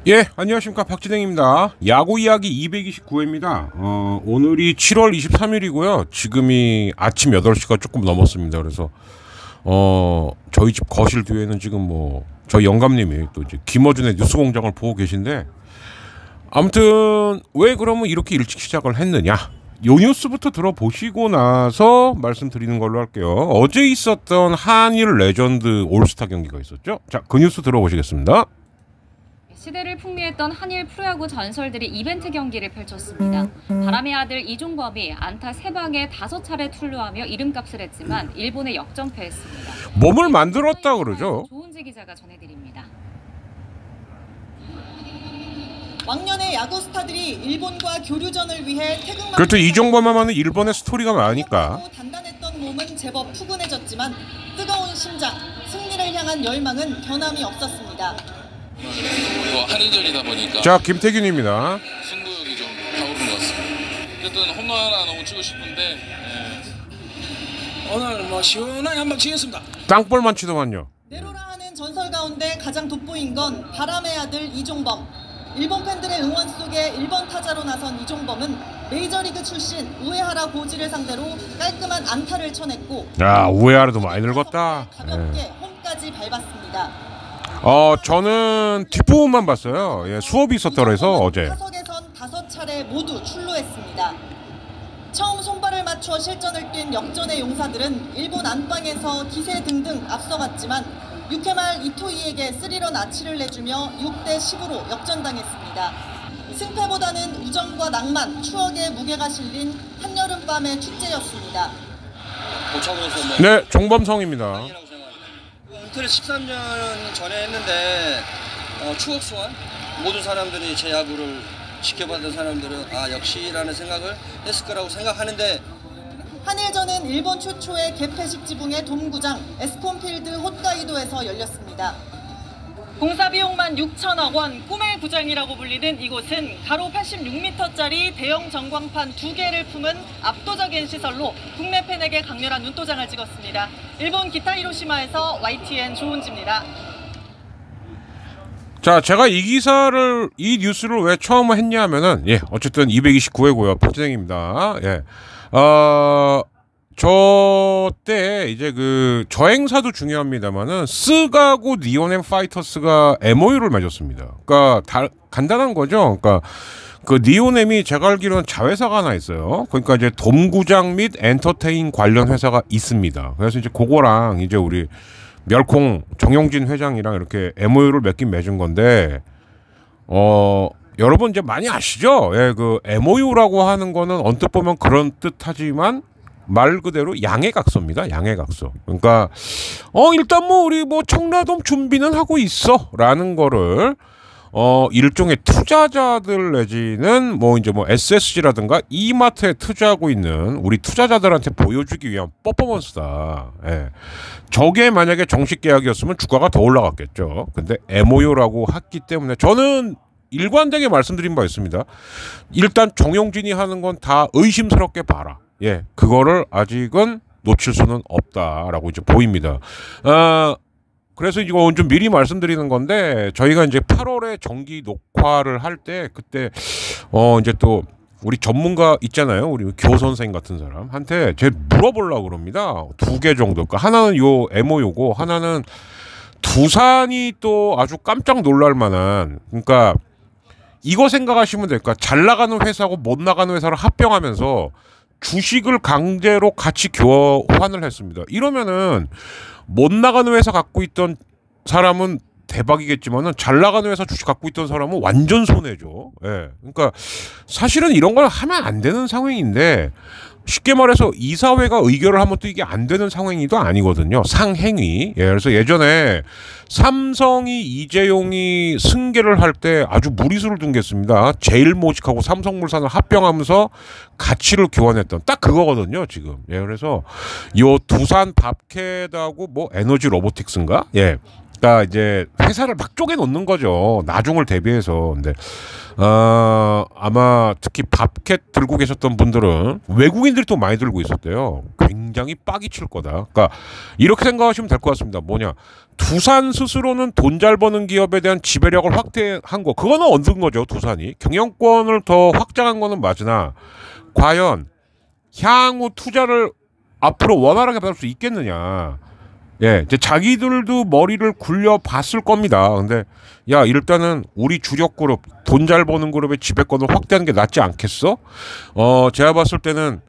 예, 안녕하십니까, 박진행입니다. 야구 이야기 229회입니다. 오늘이 7월 23일이고요. 지금이 아침 8시가 조금 넘었습니다. 그래서 저희 집 거실 뒤에는 지금 저희 영감님이 또 이제 김어준의 뉴스공장을 보고 계신데, 아무튼 왜 그러면 이렇게 일찍 시작을 했느냐, 요 뉴스부터 들어보시고 나서 말씀드리는 걸로 할게요. 어제 있었던 한일 레전드 올스타 경기가 있었죠. 자, 그 뉴스 들어보시겠습니다. 시대를 풍미했던 한일 프로야구 전설들이 이벤트 경기를 펼쳤습니다. 바람의 아들 이종범이 안타 3방에 5차례 출루하며 이름값을 했지만 일본에 역전패했습니다. 몸을 만들었다 그러죠. 조은지 기자가 전해드립니다. 왕년의 야구 스타들이 일본과 교류전을 위해 태극만. 그렇죠. 이종범 하면은 일본의 스토리가 많으니까. 단단했던 몸은 제법 푸근해졌지만 뜨거운 심장, 승리를 향한 열망은 변함이 없었습니다. 한인전이다 보니까 자, 김태균입니다. 승부욕이 좀 타오르는 것 같습니다. 어쨌든 홈런 하나 너무 치고 싶은데 오늘 시원하게 한방 치겠습니다. 땅볼만 치더만요. 내로라 하는 전설 가운데 가장 돋보인 건 바람의 아들 이종범. 일본 팬들의 응원 속에 1번 타자로 나선 이종범은 메이저리그 출신 우에하라 고지를 상대로 깔끔한 안타를 쳐냈고, 야, 우에하라도 많이 늙었다. 가볍게 홈까지 밟았습니다. 저는 뒷부분만 봤어요. 예, 수업이 있었더라 해서 어제. 타석에선 5차례 모두 출루했습니다. 처음 손발을 맞춰 실전을 뛴 역전의 용사들은 일본 안방에서 기세 등등 앞서갔지만 6회 말 이토이에게 3런 아치를 내주며 6대10으로 역전당했습니다. 승패보다는 우정과 낭만, 추억의 무게가 실린 한여름밤의 축제였습니다. 네, 종범성입니다. 은퇴를 13년 전에 했는데 추억 소환? 모든 사람들이 제 야구를 지켜봤던 사람들은 역시라는 생각을 했을 거라고 생각하는데, 한일전은 일본 최초의 개폐식 지붕의 돔구장 에스콘필드 홋카이도에서 열렸습니다. 공사 비용만 6천억 원, 꿈의 구장이라고 불리는 이곳은 가로 86m짜리 대형 전광판 2개를 품은 압도적인 시설로 국내 팬에게 강렬한 눈도장을 찍었습니다. 일본 기타 히로시마에서 YTN 조은지입니다. 자, 제가 이 뉴스를 왜 처음 했냐면은, 예, 어쨌든 229회고요. 박진행입니다. 예. 저 때 이제 저 행사도 중요합니다만은 스가고 니온앤 파이터스가 MOU를 맺었습니다. 그러니까 간단한 거죠. 그러니까 그 니온엠이 제가 알기로는 자회사가 하나 있어요. 그러니까 이제 돔구장 및 엔터테인 관련 회사가 있습니다. 그래서 이제 그거랑 이제 우리 멸콩 정용진 회장이랑 이렇게 MOU를 맺은 건데, 여러분 이제 많이 아시죠? 예, 그 MOU라고 하는 거는 언뜻 보면 그런 뜻하지만 말 그대로 양해각서입니다. 양해각서. 그러니까 일단 우리 청라돔 준비는 하고 있어라는 거를 일종의 투자자들 내지는 SSG라든가 이마트에 투자하고 있는 우리 투자자들한테 보여주기 위한 퍼포먼스다. 예. 저게 만약에 정식 계약이었으면 주가가 더 올라갔겠죠. 근데 MOU라고 했기 때문에 저는 일관되게 말씀드린 바 있습니다. 일단 정용진이 하는 건 다 의심스럽게 봐라. 예, 그거를 아직은 놓칠 수는 없다라고 이제 보입니다. 그래서 이거 좀 미리 말씀드리는 건데, 저희가 이제 8월에 정기 녹화를 할 때 그때 이제 또 우리 전문가 있잖아요. 우리 교 선생 같은 사람한테 제가 물어보려고 그럽니다. 2개 정도. 그러니까 하나는 요 MOU고 하나는 두산이 또 아주 깜짝 놀랄 만한, 그러니까 이거 생각하시면 될까? 잘 나가는 회사하고 못 나가는 회사를 합병하면서 주식을 강제로 같이 교환을 했습니다. 이러면은 못 나가는 회사 갖고 있던 사람은 대박이겠지만은 잘 나가는 회사 주식 갖고 있던 사람은 완전 손해죠. 예. 그러니까 사실은 이런 걸 하면 안 되는 상황인데 쉽게 말해서 이사회가 의결을 하면 또 이게 안 되는 상행위도 아니거든요. 상행위. 예, 그래서 예전에 삼성이 이재용이 승계를 할 때 아주 무리수를 둔겠습니다. 제일모직하고 삼성물산을 합병하면서 가치를 교환했던 딱 그거거든요. 지금. 예, 그래서 요 두산 밥캣하고 뭐 에너지 로보틱스인가? 예. 그러니까 이제 회사를 막 쪼개 놓는 거죠. 나중을 대비해서. 근데 아마 특히 밥캣 들고 계셨던 분들은 외국인들이 또 많이 들고 있었대요. 굉장히 빡이 칠 거다. 그러니까 이렇게 생각하시면 될 것 같습니다. 뭐냐, 두산 스스로는 돈 잘 버는 기업에 대한 지배력을 확대한 거, 그거는 얻은 거죠. 두산이 경영권을 더 확장한 거는 맞으나 과연 향후 투자를 앞으로 원활하게 받을 수 있겠느냐. 예, 이제 자기들도 머리를 굴려 봤을 겁니다. 근데 야, 일단은 우리 주력 그룹, 돈 잘 버는 그룹의 지배권을 확대하는 게 낫지 않겠어? 제가 봤을 때는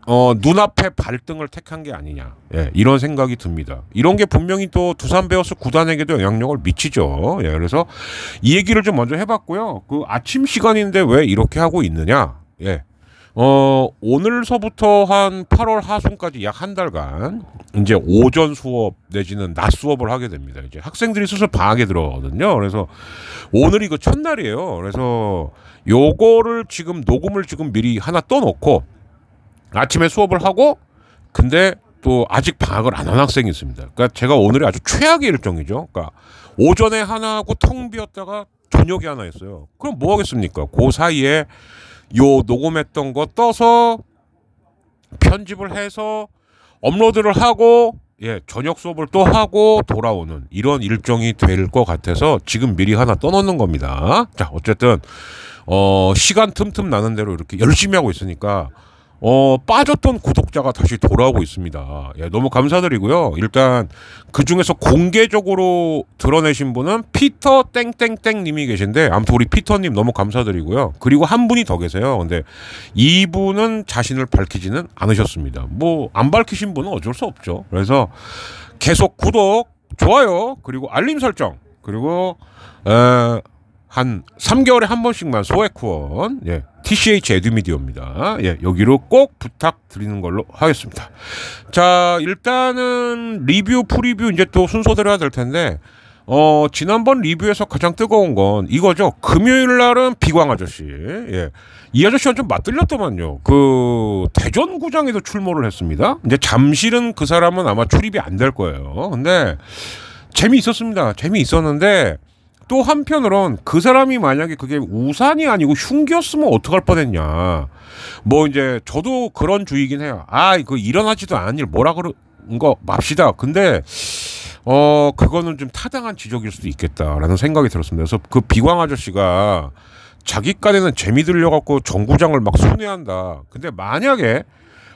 눈앞에 발등을 택한 게 아니냐. 예, 이런 생각이 듭니다. 이런 게 분명히 또 두산 베어스 구단에게도 영향력을 미치죠. 예, 그래서 이 얘기를 좀 먼저 해봤고요. 그 아침 시간인데 왜 이렇게 하고 있느냐? 예. 오늘서부터 한 8월 하순까지 약 한 달간 이제 오전 수업 내지는 낮 수업을 하게 됩니다. 이제 학생들이 슬슬 방학에 들어가거든요. 그래서 오늘이 그 첫날이에요. 그래서 요거를 지금 녹음을 지금 미리 하나 떠놓고 아침에 수업을 하고, 근데 또 아직 방학을 안 한 학생이 있습니다. 그러니까 제가 오늘이 아주 최악의 일정이죠. 그러니까 오전에 하나 하고 텅 비었다가 저녁에 하나 했어요. 그럼 뭐 하겠습니까? 그 사이에 요 녹음했던 거 떠서 편집을 해서 업로드를 하고, 예, 저녁 수업을 또 하고 돌아오는 이런 일정이 될 것 같아서 지금 미리 하나 떠놓는 겁니다. 자, 어쨌든 시간 틈틈 나는 대로 이렇게 열심히 하고 있으니까 빠졌던 구독자가 다시 돌아오고 있습니다. 예, 너무 감사드리고요. 일단 그 중에서 공개적으로 드러내신 분은 피터 땡땡땡 님이 계신데, 아무튼 우리 피터님 너무 감사드리고요. 그리고 한 분이 더 계세요. 근데 이분은 자신을 밝히지는 않으셨습니다. 뭐 안 밝히신 분은 어쩔 수 없죠. 그래서 계속 구독, 좋아요, 그리고 알림 설정, 그리고 한 3개월에 한 번씩만 소액 후원, 예, TCH 에듀미디어입니다. 예, 여기로 꼭 부탁드리는 걸로 하겠습니다. 자, 일단은 리뷰, 프리뷰 이제 또 순서대로 해야 될 텐데, 지난번 리뷰에서 가장 뜨거운 건 이거죠. 금요일 날은 비광 아저씨. 예. 이 아저씨가 좀 맞들렸더만요. 그 대전구장에도 출몰을 했습니다. 이제 잠실은 그 사람은 아마 출입이 안 될 거예요. 근데 재미있었습니다. 재미있었는데 또 한편으론 그 사람이 만약에 그게 우산이 아니고 흉기였으면 어떡할 뻔했냐. 뭐 이제 저도 그런 주의긴 해요. 그 일어나지도 않은 일 뭐라 그런 거 맙시다. 근데 그거는 좀 타당한 지적일 수도 있겠다라는 생각이 들었습니다. 그래서 그 비광 아저씨가 자기 깐에는 재미 들려갖고 정구장을 막 순회한다. 근데 만약에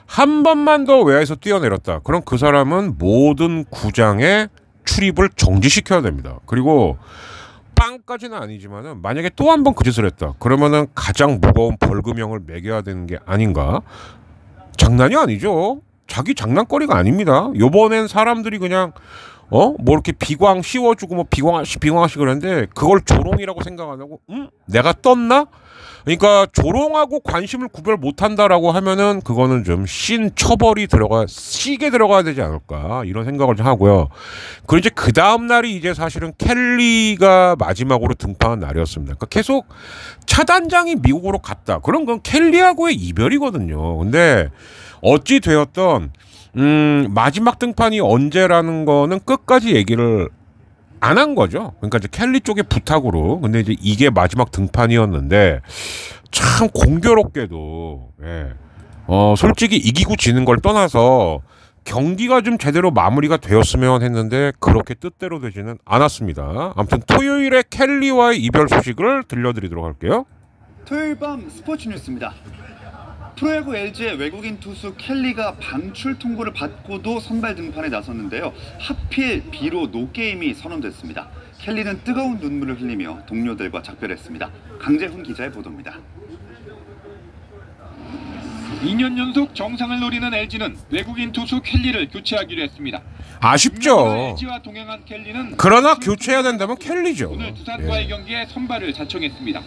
한 번만 더 외야에서 뛰어내렸다. 그럼 그 사람은 모든 구장에 출입을 정지시켜야 됩니다. 그리고 빵까지는 아니지만은 만약에 또 한 번 그 짓을 했다. 그러면은 가장 무거운 벌금형을 매겨야 되는 게 아닌가? 장난이 아니죠. 자기 장난거리가 아닙니다. 요번엔 사람들이 그냥 뭐 이렇게 비광 씌워주고 뭐 비광아씨 그랬는데 그걸 조롱이라고 생각 안 하고 내가 떴나? 그러니까 조롱하고 관심을 구별 못한다라고 하면은 그거는 좀 처벌이 시게 들어가야 되지 않을까 이런 생각을 좀 하고요. 그리고 이제 그 다음 날이 이제 사실은 켈리가 마지막으로 등판한 날이었습니다. 그러니까 계속 차단장이 미국으로 갔다. 그런 건 켈리하고의 이별이거든요. 근데 어찌 되었던 마지막 등판이 언제라는 거는 끝까지 얘기를 안 한 거죠. 그러니까 이제 켈리 쪽의 부탁으로. 근데 이제 이게 마지막 등판이었는데 참 공교롭게도, 예, 솔직히 이기고 지는 걸 떠나서 경기가 좀 제대로 마무리가 되었으면 했는데 그렇게 뜻대로 되지는 않았습니다. 아무튼 토요일에 켈리와의 이별 소식을 들려드리도록 할게요. 토요일 밤 스포츠 뉴스입니다. 프로야구 LG의 외국인 투수 켈리가 방출 통보를 받고도 선발 등판에 나섰는데요. 하필 비로 노게임이 선언됐습니다. 켈리는 뜨거운 눈물을 흘리며 동료들과 작별했습니다. 강재훈 기자의 보도입니다. 2년 연속 정상을 노리는 LG는 외국인 투수 켈리를 교체하기로 했습니다. 아쉽죠. LG와 동행한 켈리는 그러나 교체해야 된다면 켈리죠. 오늘 두산과의 경기에 선발을 자청했습니다.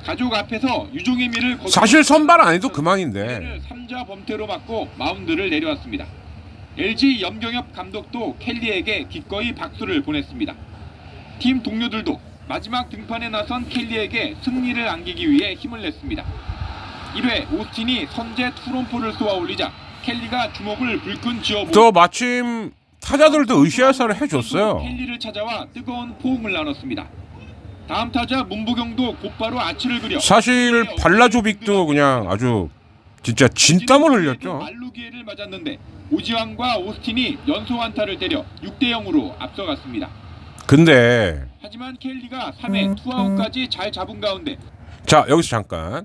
가족 앞에서 유종의 미를 사실 선발 안 해도 그만인데 3자 범퇴로 맞고 마운드를 내려왔습니다. LG 염경엽 감독도 켈리에게 기꺼이 박수를 보냈습니다. 팀 동료들도 마지막 등판에 나선 켈리에게 승리를 안기기 위해 힘을 냈습니다. 1회 오스틴이 선제 투런포를 쏘아올리자 켈리가 주먹을 불끈 쥐어보고 또 마침 타자들도 으쌰으쌰를 해줬어요. 켈리를 찾아와 뜨거운 포옹을 나눴습니다. 다음 타자 문부경도 곧바로 아치를 그려 사실 발라조빅도 그냥 아주 진짜 진땀을 흘렸죠. 말루 기회를 맞았는데 오지환과 오스틴이 연속 안타를 때려 6대 0으로 앞서갔습니다. 근데 하지만 켈리가 3회 투아웃까지 잘 잡은 가운데 자 여기서 잠깐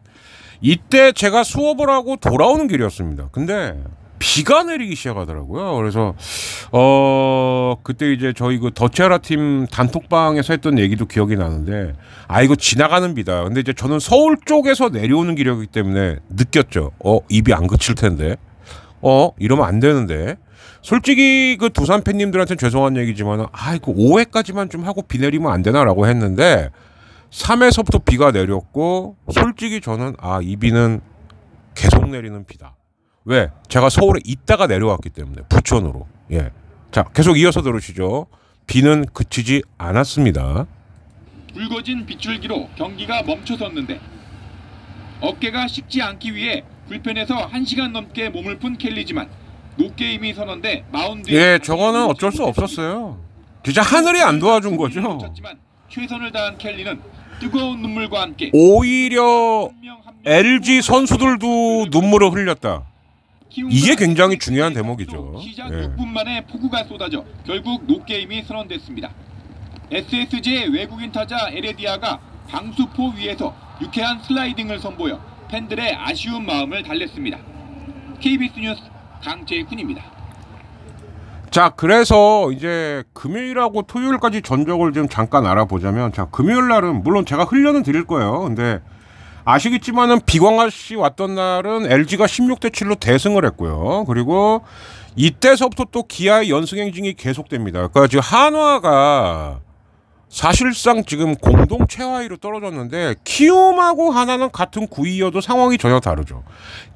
이때 제가 수업을 하고 돌아오는 길이었습니다. 근데 비가 내리기 시작하더라고요. 그래서 그때 이제 저희 그 더치아라 팀 단톡방에서 했던 얘기도 기억이 나는데 아 이거 지나가는 비다. 근데 이제 저는 서울 쪽에서 내려오는 길이었기 때문에 느꼈죠. 입이 안 그칠 텐데 이러면 안 되는데 솔직히 그 두산 팬님들한테는 죄송한 얘기지만 그 5회까지만 좀 하고 비 내리면 안 되나라고 했는데 3회서부터 비가 내렸고 솔직히 저는 이 비는 계속 내리는 비다. 왜? 제가 서울에 있다가 내려왔기 때문에 부천으로. 예. 자, 계속 이어서 들으시죠. 비는 그치지 않았습니다. 붉어진 빗줄기로 경기가 멈춰섰는데 어깨가 식지 않기 위해 불펜에서 1시간 넘게 몸을 푼 켈리지만 노게임이 선언돼 마운드에 예, 저거는 어쩔 수 없었어요. 진짜 하늘이 안 도와준 거죠. 최선을 다한 켈리는 뜨거운 눈물과 함께 오히려 LG 선수들도 눈물을 흘렸다. 이게 굉장히 중요한 대목이죠. 시작 6분 만에 폭우가 쏟아져 결국 노게임이 선언됐습니다. SSG의 외국인 타자 에레디아가 방수포 위에서 유쾌한 슬라이딩을 선보여 팬들의 아쉬운 마음을 달랬습니다. KBS 뉴스 강재훈입니다. 자, 그래서 이제 금요일하고 토요일까지 전적을 좀 잠깐 알아보자면, 자, 금요일 날은 물론 제가 흘려는 드릴 거예요. 근데 아시겠지만은 비광아 씨 왔던 날은 LG가 16대 7로 대승을 했고요. 그리고 이때서부터 또 기아의 연승 행진이 계속됩니다. 그러니까 지금 한화가 사실상 지금 공동 최하위로 떨어졌는데 키움하고 하나는 같은 9위여도 상황이 전혀 다르죠.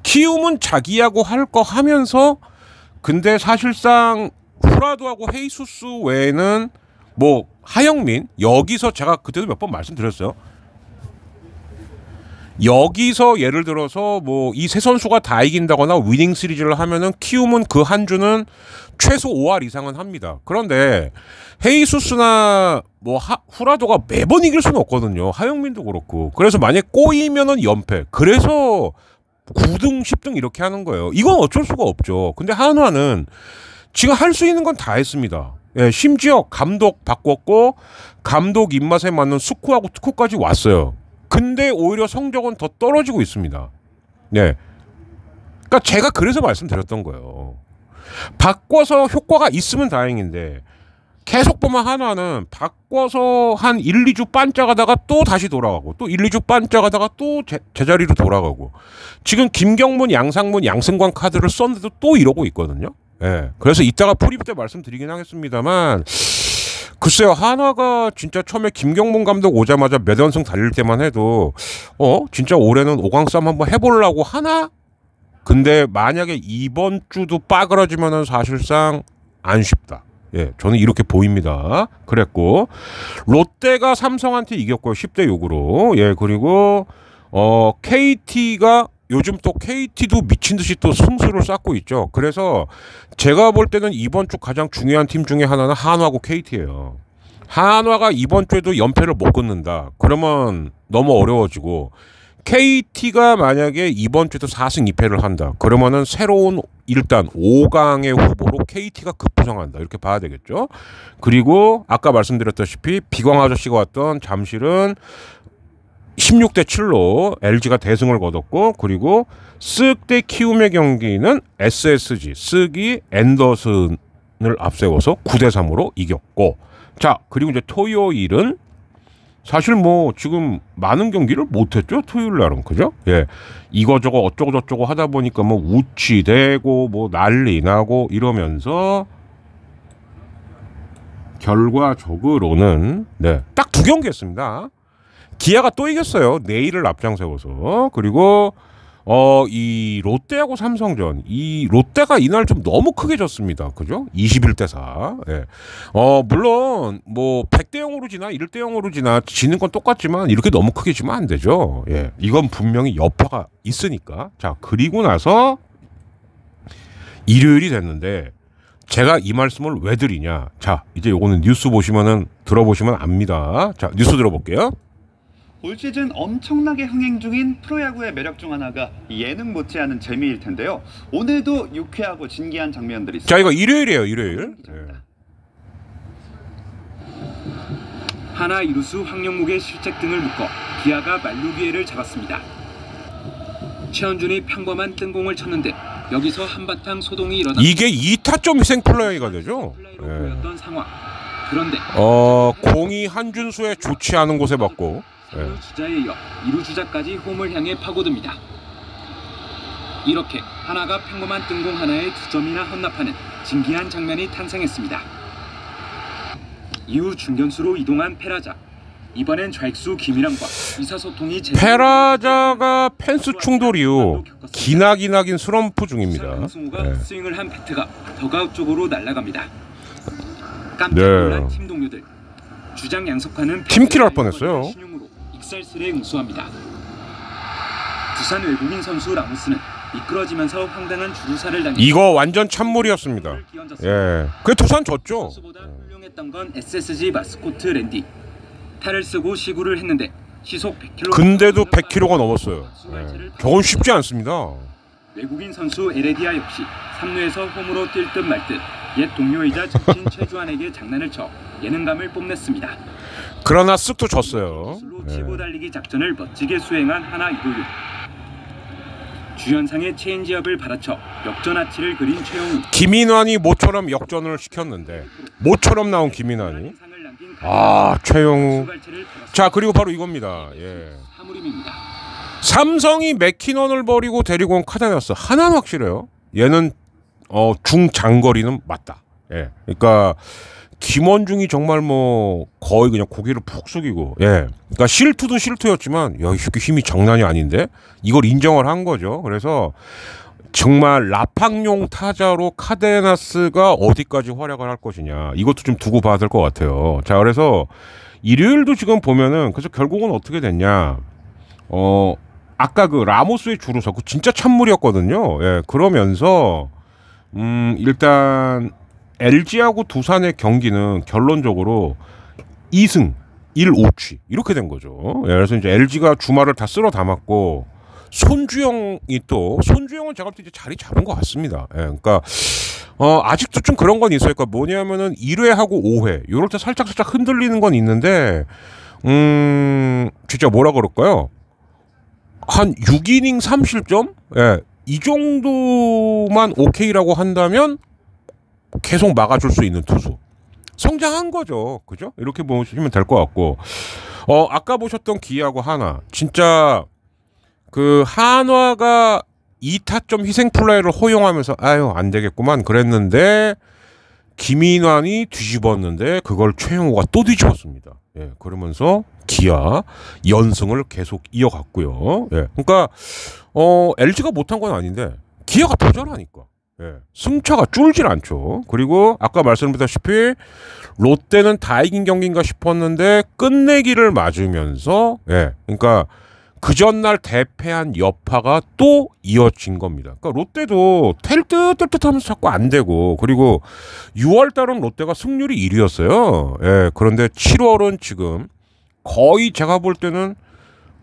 키움은 자기하고 할 거 하면서 근데 사실상 후라도하고 헤이수스 외에는 뭐 하영민 여기서 제가 그때도 몇 번 말씀드렸어요. 여기서 예를 들어서 뭐 이 세 선수가 다 이긴다거나 위닝 시리즈를 하면은 키움은 그 한 주는 최소 5할 이상은 합니다. 그런데 헤이수스나 뭐 후라도가 매번 이길 수는 없거든요. 하영민도 그렇고. 그래서 만약 꼬이면은 연패. 그래서 9등, 10등 이렇게 하는 거예요. 이건 어쩔 수가 없죠. 근데 한화는 지금 할 수 있는 건 다 했습니다. 예, 심지어 감독 바꿨고 감독 입맛에 맞는 수쿠하고 투쿠까지 왔어요. 근데 오히려 성적은 더 떨어지고 있습니다. 네. 그러니까 제가 그래서 말씀드렸던 거예요. 바꿔서 효과가 있으면 다행인데 계속 보면 한화는 바꿔서 한 1, 2주 반짝하다가 또 다시 돌아가고 또 1, 2주 반짝하다가 또 제자리로 돌아가고 지금 김경문, 양상문, 양승광 카드를 썼는데도 또 이러고 있거든요. 예. 그래서 이따가 프리뷰 때 말씀드리긴 하겠습니다만 글쎄요, 한화가 진짜 처음에 김경문 감독 오자마자 몇 연승 달릴 때만 해도 진짜 올해는 5강 싸움 한번 해보려고 하나? 근데 만약에 이번 주도 빠그러지면은 사실상 안 쉽다. 예, 저는 이렇게 보입니다. 그랬고 롯데가 삼성한테 이겼고요. 10대 6으로. 예, 그리고 KT가 요즘 또 KT도 미친 듯이 또 승수를 쌓고 있죠. 그래서 제가 볼 때는 이번 주 가장 중요한 팀 중에 하나는 한화하고 KT예요. 한화가 이번 주에도 연패를 못 끊는다. 그러면 너무 어려워지고 KT가 만약에 이번 주에도 4승 2패를 한다. 그러면은 새로운 일단 5강의 후보로 KT가 급부상한다. 이렇게 봐야 되겠죠. 그리고 아까 말씀드렸다시피 비광 아저씨가 왔던 잠실은 16대 7로 LG가 대승을 거뒀고 그리고 쓱 대 키움의 경기는 SSG 쓱이 앤더슨을 앞세워서 9대 3으로 이겼고 자 그리고 이제 토요일은 사실 뭐 지금 많은 경기를 못했죠. 토요일 날은 그죠? 예, 이거저거 어쩌고 저쩌고 하다 보니까 뭐 우치되고 뭐 난리 나고 이러면서 결과적으로는 네, 딱 두 경기 했습니다. 기아가 또 이겼어요. 내일을 앞장 세워서. 그리고 이 롯데하고 삼성전, 이 롯데가 이날 좀 너무 크게 졌습니다. 그죠? 21대4. 예. 물론 뭐 100대 0으로 지나 1대 0으로 지나 지는 건 똑같지만 이렇게 너무 크게 지면 안 되죠. 예. 이건 분명히 여파가 있으니까. 자, 그리고 나서 일요일이 됐는데 제가 이 말씀을 왜 드리냐. 자, 이제 요거는 뉴스 보시면은 들어보시면 압니다. 자, 뉴스 들어볼게요. 올 시즌 엄청나게 흥행 중인 프로야구의 매력 중 하나가 예능 못지않은 재미일 텐데요. 오늘도 유쾌하고 진기한 장면들이 있습니다. 자, 이거 일요일이에요. 일요일. 하나 이루수 황영묵의 실책 등을 묶어 기아가 만루 기회를 잡았습니다. 최원준이 평범한 뜬공을 쳤는데 여기서 한바탕 소동이 일어나 이게 2타점 희생 플레이가 되죠. 보였던 상황. 그런데 공이 한준수의 좋지 않은 곳에 맞고 3루 주자에 이어 2루 주자까지 홈을 향해 파고듭니다. 이렇게 하나가 평범한 뜬공 하나에 2점이나 헌납하는 진기한 장면이 탄생했습니다. 이후 중견수로 이동한 페라자. 이번엔 좌익수 김일환과 의사소통이 페라자가 펜스 충돌 이후 기나긴 슬럼프 중입니다. 승우가 스윙을 한 배트가 더가웃 쪽으로 날아갑니다. 깜짝 놀란 팀 동료들. 주장 양석환은 팀킬 할 뻔했어요. 신용으로 익살스레 응수합니다. 부산 외국인 선수 라모스는 미끄러지면서 황당한 주루사를 당해 이거 완전 찬물이었습니다. 예, 그 두산 졌죠. 선수보다 훌륭했던 건 SSG 마스코트 랜디. 탈을 쓰고 시구를 했는데 시속 100km. 근데도 100km가 넘었어요. 예. 저건 쉽지 않습니다. 외국인 선수 에레디아 역시 3루에서 홈으로 뛸 듯 말 듯 옛 동료이자 적진 최주환에게 장난을 쳐 예능감을 뽐냈습니다. 그러나 쓱도 졌어요. 치고 달리기 작전을 멋지게 수행한 하나 이도윤. 주연상의 체인지업을 받아쳐 역전 아치를 그린 최영우. 김인환이 모처럼 역전을 시켰는데 모처럼 나온 김인환이 최영우. 자, 그리고 바로 이겁니다. 예. 삼성이 맥키넌을 버리고 데리고 온 카데나스. 하나는 확실해요. 얘는 중장거리는 맞다. 예. 그러니까 김원중이 정말 뭐 거의 그냥 고개를 푹 숙이고, 예. 그러니까 실투도 실투였지만 야, 이 새끼 힘이 장난이 아닌데 이걸 인정을 한 거죠. 그래서 정말 라팡용 타자로 카데나스가 어디까지 활약을 할 것이냐, 이것도 좀 두고 봐야 될 것 같아요. 자, 그래서 일요일도 지금 보면은 그래서 결국은 어떻게 됐냐, 아까 그 라모스의 주루사 그 진짜 찬물이었거든요. 예, 그러면서 일단 LG하고 두산의 경기는 결론적으로 2승 1오치 이렇게 된 거죠. 예, 그래서 이제 LG가 주말을 다 쓸어 담았고 손주영은 제가 볼 때 이제 자리 잡은 것 같습니다. 예, 그러니까 아직도 좀 그런 건 있어요. 그러니까 뭐냐면은 1회하고 5회 이럴 때 살짝 흔들리는 건 있는데 진짜 뭐라 그럴까요? 한 6이닝 3실점? 예, 이 정도만 오케이라고 한다면 계속 막아줄 수 있는 투수. 성장한 거죠. 그죠? 이렇게 보시면 될 것 같고. 아까 보셨던 기아하고 하나. 진짜 그 한화가 2타점 희생플라이를 허용하면서 아유 안 되겠구만 그랬는데 김인환이 뒤집었는데 그걸 최영우가 또 뒤집었습니다. 예, 그러면서 기아 연승을 계속 이어갔고요. 예, 그러니까 LG가 못한 건 아닌데 기아가 더 잘하니까. 예, 승차가 줄질 않죠. 그리고 아까 말씀드렸다시피 롯데는 다 이긴 경기인가 싶었는데 끝내기를 맞으면서, 예, 그러니까 그 전날 대패한 여파가 또 이어진 겁니다. 그러니까 롯데도 텔 듯 하면서 자꾸 안 되고, 그리고 6월 달은 롯데가 승률이 1위였어요. 예, 그런데 7월은 지금 거의 제가 볼 때는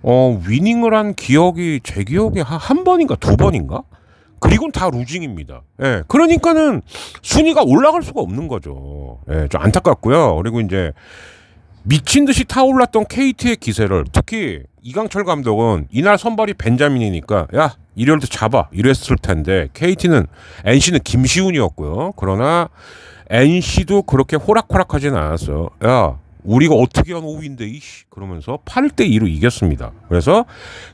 위닝을 한 기억이 제 기억에 한 번인가 두 번인가? 그리고는 다 루징입니다. 예, 그러니까는 순위가 올라갈 수가 없는 거죠. 예, 좀 안타깝고요. 그리고 이제 미친 듯이 타올랐던 KT의 기세를, 특히 이강철 감독은 이날 선발이 벤자민이니까 야 일요일도 잡아 이랬을 텐데 NC는 김시훈이었고요. 그러나 NC도 그렇게 호락호락하지는 않았어요. 야 우리가 어떻게 한 5위인데 이씨 그러면서 8대2로 이겼습니다. 그래서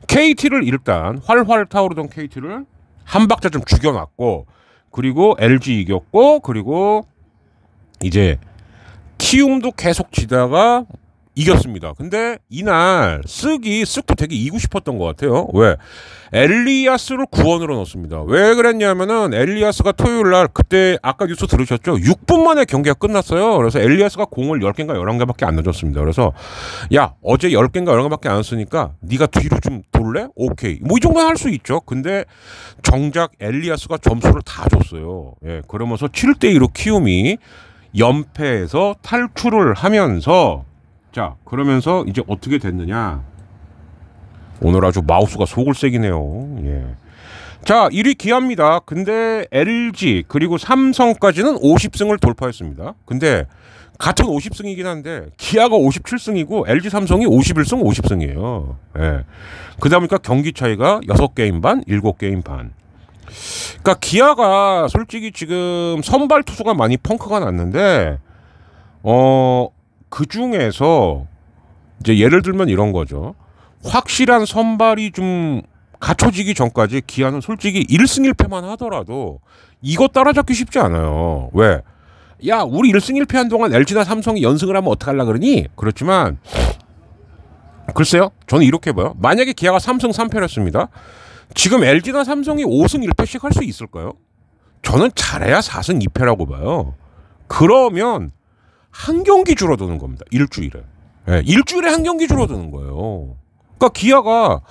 KT를 일단 활활 타오르던 KT를 한 박자 좀 죽여놨고, 그리고 LG 이겼고, 그리고 이제 키움도 계속 지다가 이겼습니다. 근데 이날 쓱도 되게 이기고 싶었던 것 같아요. 왜? 엘리아스를 구원으로 넣었습니다. 왜 그랬냐면은 엘리아스가 토요일 날 그때 아까 뉴스 들으셨죠? 6분 만에 경기가 끝났어요. 그래서 엘리아스가 공을 10개인가 11개밖에 안 넣어줬습니다. 그래서 야 어제 10개인가 11개밖에 안 넣었으니까 네가 뒤로 좀 돌래? 오케이. 뭐 이 정도는 할 수 있죠. 근데 정작 엘리아스가 점수를 다 줬어요. 예, 그러면서 7대2로 키움이 연패에서 탈출을 하면서 자 그러면서 이제 어떻게 됐느냐. 오늘 아주 마우스가 속을 새기네요. 예. 자 1위 기아입니다. 근데 LG 그리고 삼성까지는 50승을 돌파했습니다. 근데 같은 50승이긴 한데 기아가 57승이고 LG 삼성이 51승 50승이에요. 예. 그러다 보니까 경기 차이가 6게임 반 7게임 반. 그러니까 기아가 솔직히 지금 선발 투수가 많이 펑크가 났는데 그 중에서 이제 예를 들면 이런 거죠. 확실한 선발이 좀 갖춰지기 전까지 기아는 솔직히 1승 1패만 하더라도 이거 따라잡기 쉽지 않아요. 왜? 야 우리 1승 1패 한동안 LG나 삼성이 연승을 하면 어떡하려 그러니? 그렇지만 글쎄요. 저는 이렇게 봐요. 만약에 기아가 3승 3패를 했습니다. 지금 LG나 삼성이 5승 1패씩 할 수 있을까요? 저는 잘해야 4승 2패라고 봐요. 그러면 한 경기 줄어드는 겁니다. 일주일에. 네, 일주일에 한 경기 줄어드는 거예요. 그러니까 기아가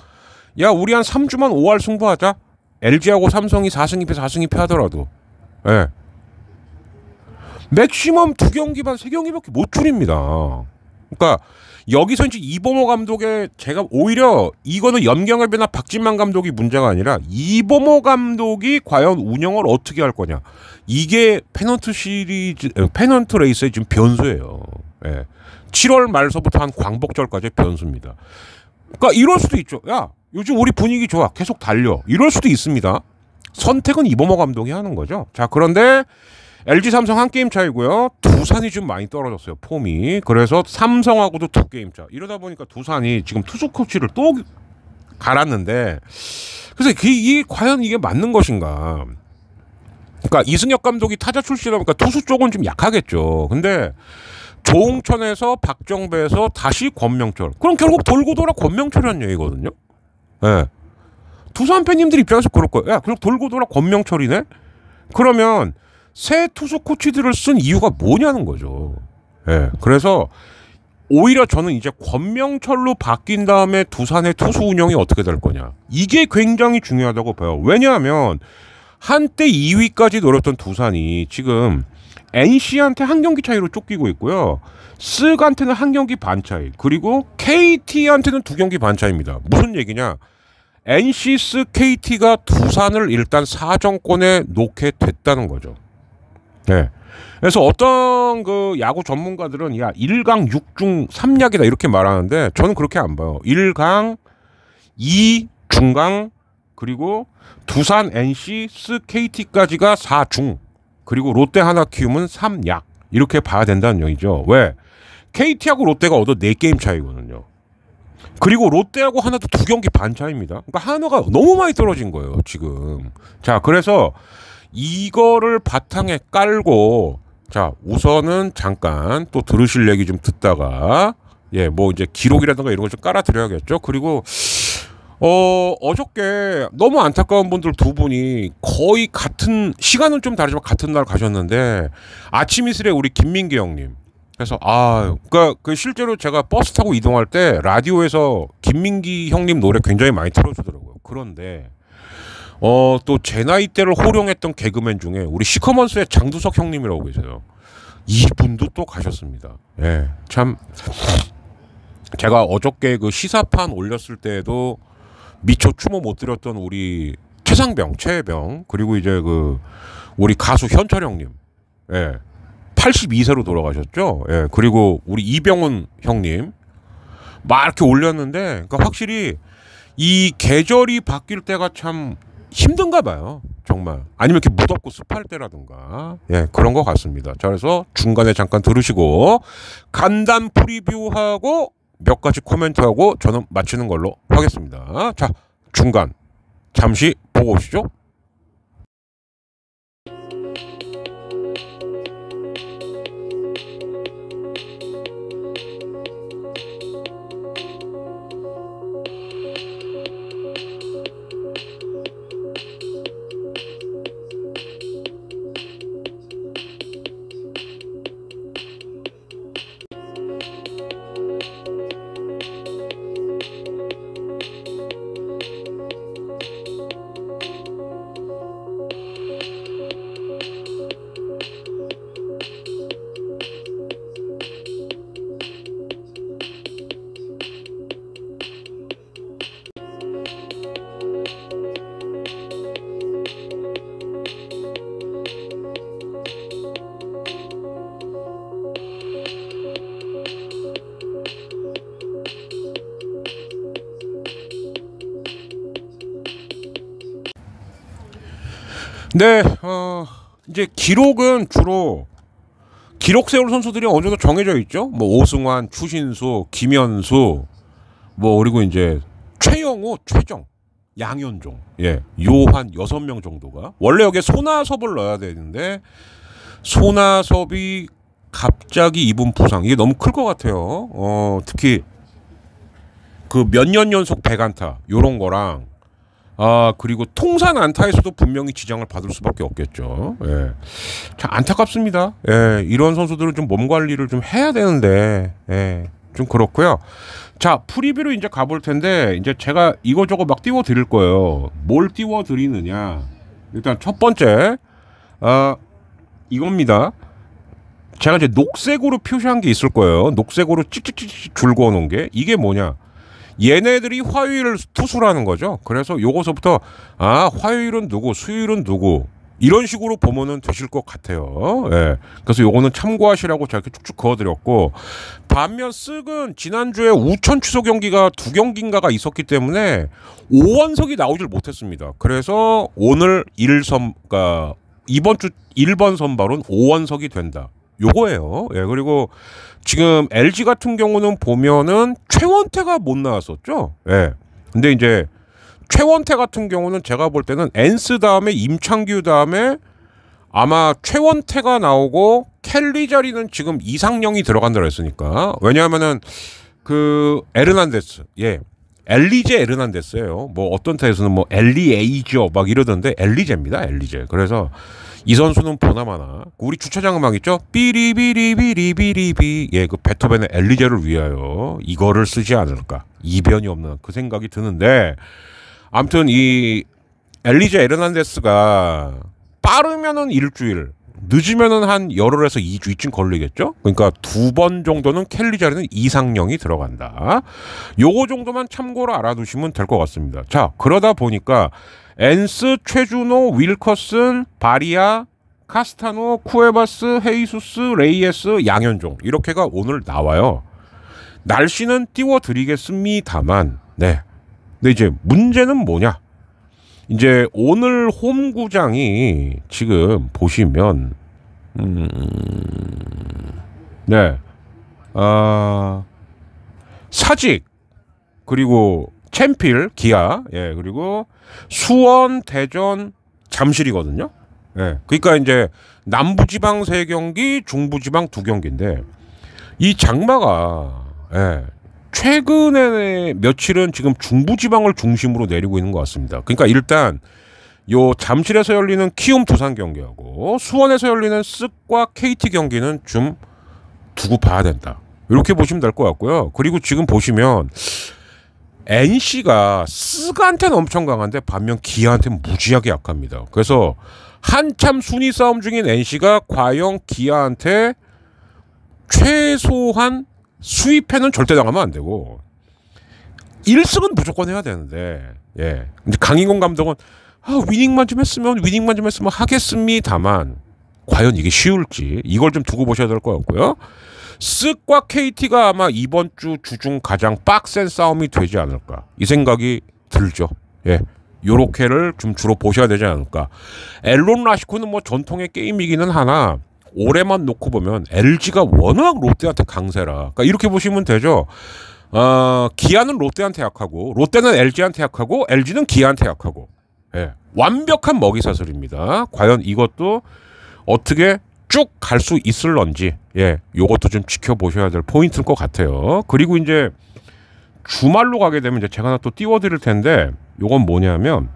야 우리 한 3주만 5할 승부하자. LG하고 삼성이 4승 2패 4승 2패 하더라도 네. 맥시멈 2경기 반 3경기밖에 못 줄입니다. 그러니까 여기서 이제 이범호 감독의 제가 오히려 이거는 염경엽이나 박진만 감독이 문제가 아니라 이범호 감독이 과연 운영을 어떻게 할 거냐. 이게 페넌트 레이스의 지금 변수예요. 예. 7월 말서부터 한 광복절까지 변수입니다. 그러니까 이럴 수도 있죠. 야 요즘 우리 분위기 좋아 계속 달려 이럴 수도 있습니다. 선택은 이범호 감독이 하는 거죠. 자 그런데 LG 삼성 한 게임 차이고요. 두산이 좀 많이 떨어졌어요. 폼이. 그래서 삼성하고도 2게임 차. 이러다 보니까 두산이 지금 투수 코치를 또 갈았는데 그래서 과연 이게 맞는 것인가. 그러니까 이승엽 감독이 타자 출신이니까 투수 쪽은 좀 약하겠죠. 근데 조홍천에서 박정배에서 다시 권명철. 그럼 결국 돌고 돌아 권명철이라는 얘기거든요. 예. 두산 팬님들 입장에서 그럴 거예요. 야, 결국 돌고 돌아 권명철이네? 그러면 새 투수 코치들을 쓴 이유가 뭐냐는 거죠. 예. 그래서 오히려 저는 이제 권명철로 바뀐 다음에 두산의 투수 운영이 어떻게 될 거냐. 이게 굉장히 중요하다고 봐요. 왜냐하면 한때 2위까지 노렸던 두산이 지금 NC한테 한 경기 차이로 쫓기고 있고요. 쓱한테는 한 경기 반 차이. 그리고 KT한테는 2경기 반 차이입니다. 무슨 얘기냐. NC 쓱 KT가 두산을 일단 사정권에 놓게 됐다는 거죠. 네. 그래서 어떤 그 야구 전문가들은 야 1강 6중 3약이다 이렇게 말하는데 저는 그렇게 안 봐요. 1강 2 중강 그리고 두산 NC 쓱 KT까지가 4중 그리고 롯데 하나 키움은 3약 이렇게 봐야 된다는 얘기죠. 왜? KT하고 롯데가 얻어 4게임 차이거든요. 그리고 롯데하고 하나도 2경기 반 차이입니다. 그러니까 한화가 너무 많이 떨어진 거예요 지금. 자 그래서 이거를 바탕에 깔고 자 우선은 잠깐 또 들으실 얘기 좀 듣다가 예 뭐 이제 기록이라든가 이런 걸 좀 깔아드려야겠죠. 그리고 어저께 너무 안타까운 분들 두 분이 거의 같은 시간은 좀 다르지만 같은 날 가셨는데 아침 이슬에 우리 김민기 형님. 그래서 그러니까 그 실제로 제가 버스 타고 이동할 때 라디오에서 김민기 형님 노래 굉장히 많이 틀어주더라고요. 그런데 또 제 나이대를 호령했던 개그맨 중에 우리 시커먼스의 장두석 형님이라고 계세요. 이분도 또 가셨습니다. 예, 참 제가 어저께 그 시사판 올렸을 때에도 미처 추모 못 드렸던 우리 최혜병 그리고 이제 그 우리 가수 현철 형님, 예, 82세로 돌아가셨죠. 예, 그리고 우리 이병훈 형님 막 이렇게 올렸는데, 그러니까 확실히 이 계절이 바뀔 때가 참 힘든가 봐요. 정말. 아니면 이렇게 무덥고 습할 때라든가. 예, 그런 것 같습니다. 자, 그래서 중간에 잠깐 들으시고 간단 프리뷰하고 몇 가지 코멘트하고 저는 마치는 걸로 하겠습니다. 자, 중간 잠시 보고 오시죠. 네, 이제 기록은 주로 기록 세울 선수들이 어느 정도 정해져 있죠. 뭐 오승환, 추신수, 김현수, 뭐 그리고 이제 최영호, 최정, 양현종, 예, 요한 6명 정도가 원래 여기에 손아섭을 넣어야 되는데 손아섭이 갑자기 입은 부상 이게 너무 클 것 같아요. 특히 그 몇 년 연속 100안타 요런 거랑 그리고 통산 안타에서도 분명히 지장을 받을 수밖에 없겠죠. 예. 참 안타깝습니다. 예. 이런 선수들은 좀 몸 관리를 좀 해야 되는데, 예. 좀 그렇고요. 자, 프리뷰로 이제 가볼 텐데, 이제 제가 이거저거 막 띄워 드릴 거예요. 뭘 띄워 드리느냐. 일단 첫 번째, 이겁니다. 제가 이제 녹색으로 표시한 게 있을 거예요. 녹색으로 찍찍찍 줄 그어 놓은 게. 이게 뭐냐. 얘네들이 화요일 투수라는 거죠. 그래서 요거서부터 화요일은 누구, 수요일은 누구 이런 식으로 보면은 되실 것 같아요. 예. 그래서 요거는 참고하시라고 제가 이렇게 쭉쭉 그어드렸고 반면 쓱은 지난주에 우천 취소 경기가 2경기인가가 있었기 때문에 5원석이 나오질 못했습니다. 그래서 오늘 이번 주 1번 선발은 5원석이 된다. 요거예요. 예, 그리고 지금 LG 같은 경우는 보면은 최원태가 못 나왔었죠. 예. 근데 이제 최원태 같은 경우는 제가 볼 때는 엔스 다음에 임창규 다음에 아마 최원태가 나오고 켈리 자리는 지금 이상영이 들어간다고 했으니까. 왜냐하면은 그 에르난데스, 예. 엘리제 에르난데스예요. 뭐 어떤 타에서는 뭐 엘리에이저 막 이러던데 엘리제입니다. 엘리제. 그래서 이 선수는 보나마나 우리 주차장 음악 있죠? 삐리비리비리비리비 예, 그 베토벤의 엘리제를 위하여 이거를 쓰지 않을까 이변이 없는 그 생각이 드는데 아무튼 이 엘리제 에르난데스가 빠르면은 일주일 늦으면은 한 열흘에서 2주 이쯤 걸리겠죠? 그러니까 2번 정도는 켈리 자리는 이상영이 들어간다. 요거 정도만 참고로 알아두시면 될 것 같습니다. 자, 그러다 보니까 엔스, 최준호, 윌커슨, 바리아, 카스타노, 쿠에바스, 헤이수스, 레이에스, 양현종 이렇게가 오늘 나와요. 날씨는 띄워드리겠습니다만 네. 근데 이제 문제는 뭐냐? 이제 오늘 홈구장이 지금 보시면 네. 사직 그리고 챔필, 기아, 예, 그리고 수원, 대전, 잠실이거든요. 예, 그러니까 이제 남부지방 3경기, 중부지방 2경기인데 이 장마가 예, 최근에 며칠은 지금 중부지방을 중심으로 내리고 있는 것 같습니다. 그러니까 일단 요 잠실에서 열리는 키움 두산 경기하고 수원에서 열리는 쓱과 KT 경기는 좀 두고 봐야 된다. 이렇게 보시면 될 것 같고요. 그리고 지금 보시면 NC가 스가한테는 엄청 강한데 반면 기아한테는 무지하게 약합니다. 그래서 한참 순위 싸움 중인 NC가 과연 기아한테 최소한 수입해는 절대 당하면 안 되고 1승은 무조건 해야 되는데 예. 이제 강인공 감독은 위닝만 좀 했으면 하겠습니다만 과연 이게 쉬울지 이걸 좀 두고 보셔야 될 것 같고요. 쓱과 KT가 아마 이번 주 주중 가장 빡센 싸움이 되지 않을까 이 생각이 들죠. 예, 요렇게를 좀 주로 보셔야 되지 않을까. 엘론 라시코는 뭐 전통의 게임이기는 하나 올해만 놓고 보면 LG가 워낙 롯데한테 강세라. 그러니까 이렇게 보시면 되죠. 기아는 롯데한테 약하고 롯데는 LG한테 약하고 LG는 기아한테 약하고 예, 완벽한 먹이사슬입니다. 과연 이것도 어떻게 쭉 갈 수 있을런지 예, 요것도 좀 지켜보셔야 될 포인트일 것 같아요. 그리고 이제 주말로 가게 되면 이제 제가 하나 또 띄워드릴 텐데 요건 뭐냐면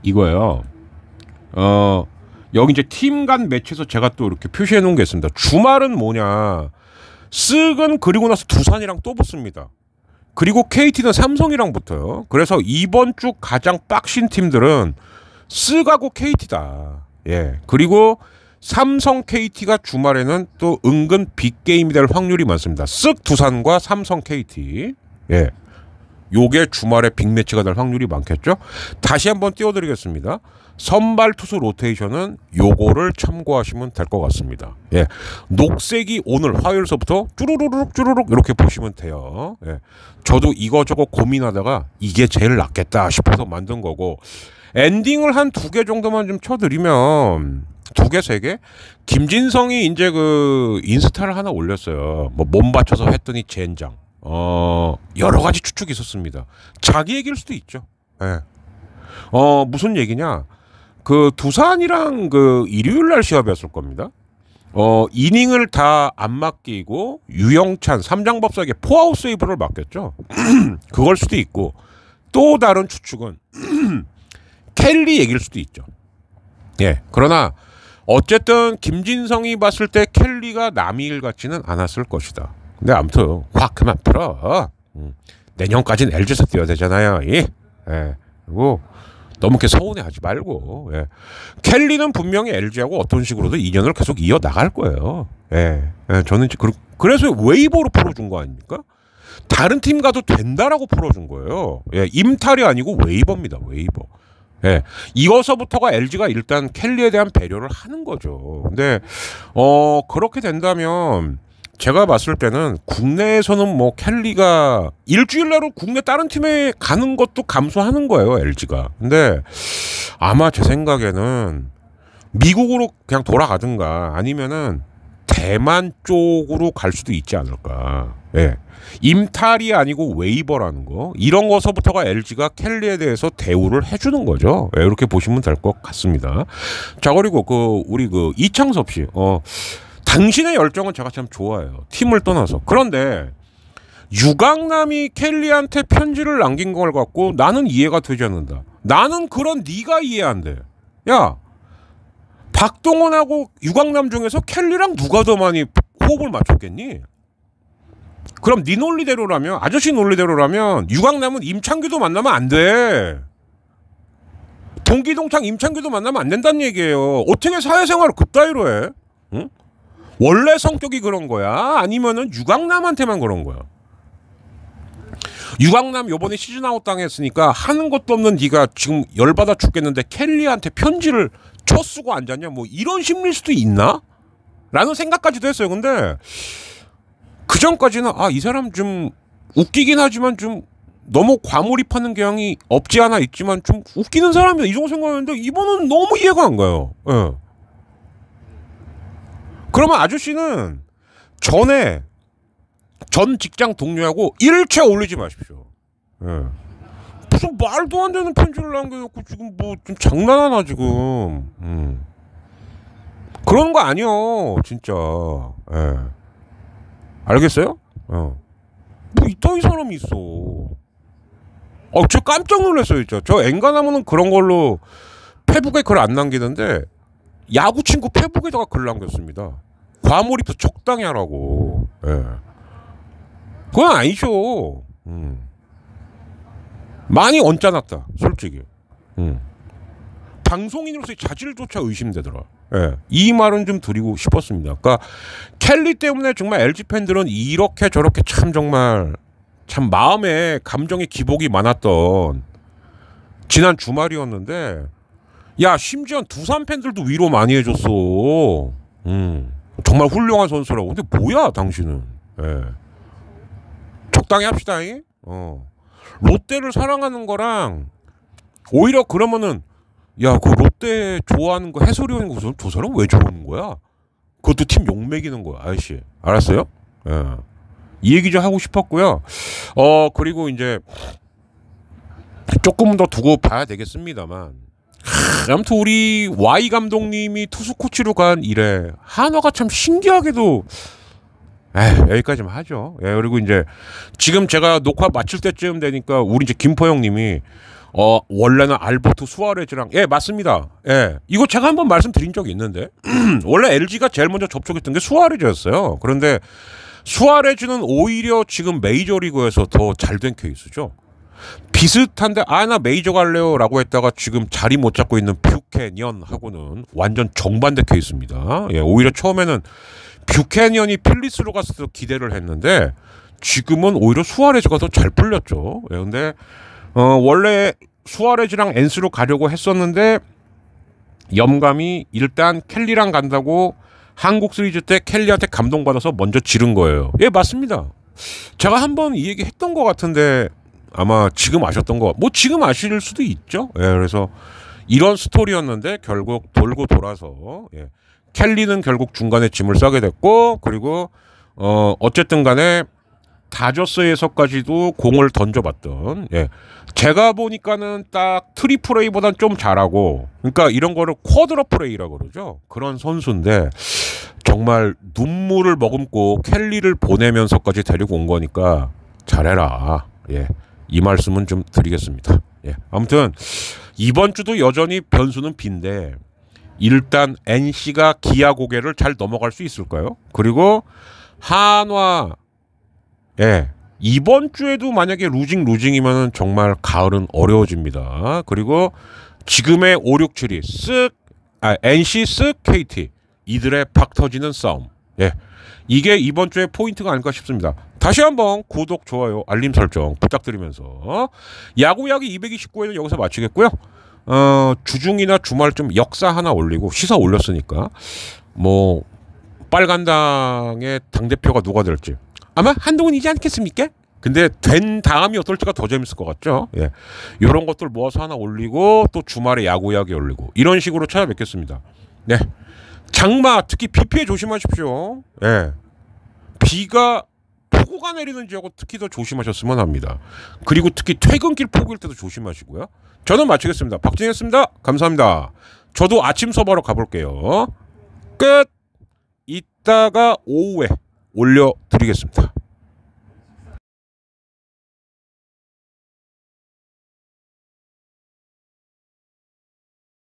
이거예요. 여기 이제 팀 간 매치에서 제가 또 이렇게 표시해 놓은 게 있습니다. 주말은 뭐냐? 쓱은 그리고 나서 두산이랑 또 붙습니다. 그리고 KT는 삼성이랑 붙어요. 그래서 이번 주 가장 빡신 팀들은 쓱하고 KT다. 예. 그리고 삼성 KT가 주말에는 또 은근 빅게임이 될 확률이 많습니다. 쓱 두산과 삼성 KT. 예. 요게 주말에 빅매치가 될 확률이 많겠죠. 다시 한번 띄워드리겠습니다. 선발 투수 로테이션은 요거를 참고하시면 될 것 같습니다. 예, 녹색이 오늘 화요일서부터 쭈루룩 이렇게 보시면 돼요. 예, 저도 이거저거 고민하다가 이게 제일 낫겠다 싶어서 만든 거고 엔딩을 한 2개 정도만 좀 쳐드리면 2개, 3개? 김진성이 이제 그 인스타를 하나 올렸어요. 뭐 몸 받쳐서 했더니 젠장. 여러 가지 추측이 있었습니다. 자기 얘기일 수도 있죠. 예. 무슨 얘기냐? 그 두산이랑 그 일요일 날 시합이었을 겁니다. 이닝을 다 안 맡기고 유영찬 삼장법사에게 포아웃 세이브를 맡겼죠. 그걸 수도 있고 또 다른 추측은 켈리 얘기일 수도 있죠. 예. 그러나 어쨌든 김진성이 봤을 때 켈리가 남의 일 같지는 않았을 것이다. 근데 아무튼 확 그만 풀어. 내년까지는 LG에서 뛰어야 되잖아요. 예. 그리고 너무 이렇게 서운해하지 말고. 예. 켈리는 분명히 LG하고 어떤 식으로든 인연을 계속 이어 나갈 거예요. 예. 저는 그래서 웨이버로 풀어준 거 아닙니까? 다른 팀 가도 된다라고 풀어준 거예요. 예. 임탈이 아니고 웨이버입니다. 웨이버. 예. 이거서부터가 LG가 일단 켈리에 대한 배려를 하는 거죠. 근데 그렇게 된다면 제가 봤을 때는 국내에서는 뭐 켈리가 일주일 내로 국내 다른 팀에 가는 것도 감수하는 거예요, LG가. 근데 아마 제 생각에는 미국으로 그냥 돌아가든가 아니면은 대만 쪽으로 갈 수도 있지 않을까. 예. 임탈이 아니고 웨이버라는 거, 이런 거서부터가 LG가 켈리에 대해서 대우를 해주는 거죠. 예, 이렇게 보시면 될 것 같습니다. 자, 그리고 우리 이창섭 씨, 당신의 열정은 제가 참 좋아해요. 팀을 떠나서. 그런데 유강남이 켈리한테 편지를 남긴 걸 갖고 나는 이해가 되지 않는다. 나는 그런 네가 이해 안 돼. 야, 박동원하고 유강남 중에서 켈리랑 누가 더 많이 호흡을 맞췄겠니? 그럼 네 논리대로라면, 아저씨 논리대로라면 유강남은 임창규도 만나면 안 돼. 동기동창 임창규도 만나면 안 된다는 얘기예요. 어떻게 사회생활을 그따위로 해? 응? 원래 성격이 그런 거야? 아니면은 유강남한테만 그런 거야? 유강남 요번에 시즌아웃 당했으니까 하는 것도 없는 네가 지금 열받아 죽겠는데 켈리한테 편지를 쳐쓰고 앉았냐? 뭐 이런 심리일 수도 있나? 라는 생각까지도 했어요. 근데 그 전까지는 이 사람 좀 웃기긴 하지만 좀 너무 과몰입하는 경향이 없지 않아 있지만 좀 웃기는 사람이다, 이 정도 생각했는데 이번은 너무 이해가 안 가요. 예. 그러면 아저씨는 전 직장 동료하고 일체 어울리지 마십시오. 예. 무슨 말도 안 되는 편지를 남겨놓고 지금 뭐 좀 장난하나 지금. 그런 거 아니요, 진짜. 예. 알겠어요? 뭐 이따위 사람이 있어. 저 깜짝 놀랐어요, 진짜. 저 엔간하면은 그런 걸로 페북에 글 안 남기는데 야구 친구 페북에다가 글 남겼습니다. 과몰입도 적당히 하라고. 예. 그건 아니죠. 많이 언짢았다, 솔직히. 방송인으로서의 자질조차 의심되더라. 예. 이 말은 좀 드리고 싶었습니다. 그러니까 켈리 때문에 정말 LG 팬들은 이렇게 저렇게 정말 마음에 감정의 기복이 많았던 지난 주말이었는데, 야, 심지어 두산 팬들도 위로 많이 해줬어. 정말 훌륭한 선수라고. 근데 뭐야 당신은. 예. 적당히 합시다. 롯데를 사랑하는 거랑 오히려 그러면은, 야, 그 롯데 좋아하는 거 해설위원 저 사람 왜 좋아하는 거야? 그것도 팀 욕먹이는 거야, 아저씨. 알았어요? 예. 이 얘기 좀 하고 싶었고요. 그리고 이제 조금 더 두고 봐야 되겠습니다만, 아무튼 우리 Y 감독님이 투수 코치로 간 이래 한화가 참 신기하게도 여기까지만 하죠. 예, 그리고 이제 지금 제가 녹화 마칠 때쯤 되니까 우리 이제 김포 형님이 원래는 알버트 수아레즈랑, 예, 맞습니다. 예, 이거 제가 한번 말씀드린 적이 있는데 원래 LG가 제일 먼저 접촉했던 게 수아레즈였어요. 그런데 수아레즈는 오히려 지금 메이저리그에서 더 잘된 케이스죠. 비슷한데 나 메이저 갈래요 라고 했다가 지금 자리 못 잡고 있는 뷰캐년하고는 완전 정반대 케이스입니다. 예, 오히려 처음에는 뷰캐년이 필리스로 갔을 때 기대를 했는데 지금은 오히려 수아레즈가 더 잘 풀렸죠. 예, 근데 원래 수아레즈랑 엔스로 가려고 했었는데 염감이 일단 켈리랑 간다고 한국 시리즈 때 켈리한테 감동받아서 먼저 지른 거예요. 예, 맞습니다. 제가 한번 이 얘기 했던 것 같은데 아마 지금 아셨던 거, 뭐 지금 아실 수도 있죠. 예, 그래서 이런 스토리였는데 결국 돌고 돌아서 예, 켈리는 결국 중간에 짐을 싸게 됐고, 그리고 어쨌든 간에 다저스에서까지도 공을 던져봤던, 예, 제가 보니까는 딱 트리플 A보단 좀 잘하고, 그러니까 이런 거를 쿼드러플 A라고 그러죠. 그런 선수인데 정말 눈물을 머금고 켈리를 보내면서까지 데리고 온 거니까 잘해라. 예, 이 말씀은 좀 드리겠습니다. 예, 아무튼 이번 주도 여전히 변수는 빈데 일단 NC가 기아 고개를 잘 넘어갈 수 있을까요? 그리고 한화, 예, 이번 주에도 만약에 루징이면은 정말 가을은 어려워집니다. 그리고 지금의 5, 6, 7위 NC 쓱 KT 이들의 박 터지는 싸움. 예, 이게 이번 주의 포인트가 아닐까 싶습니다. 다시 한번 구독, 좋아요, 알림 설정 부탁드리면서 야구 이야기 229회는 여기서 마치겠고요. 주중이나 주말 좀 역사 하나 올리고, 시사 올렸으니까 뭐 빨간당의 당대표가 누가 될지 아마 한동훈이지 않겠습니까? 근데 된 다음이 어떨지가 더 재밌을 것 같죠. 예, 이런 것들 모아서 하나 올리고 또 주말에 야구 이야기 올리고 이런 식으로 찾아뵙겠습니다. 네, 장마 특히 비 피해 조심하십시오. 예, 비가 폭우가 내리는 지역은 특히 더 조심하셨으면 합니다. 그리고 특히 퇴근길 폭우일 때도 조심하시고요. 저는 마치겠습니다. 박진희였습니다. 감사합니다. 저도 아침 수업하러 가볼게요. 끝. 이따가 오후에 올려드리겠습니다.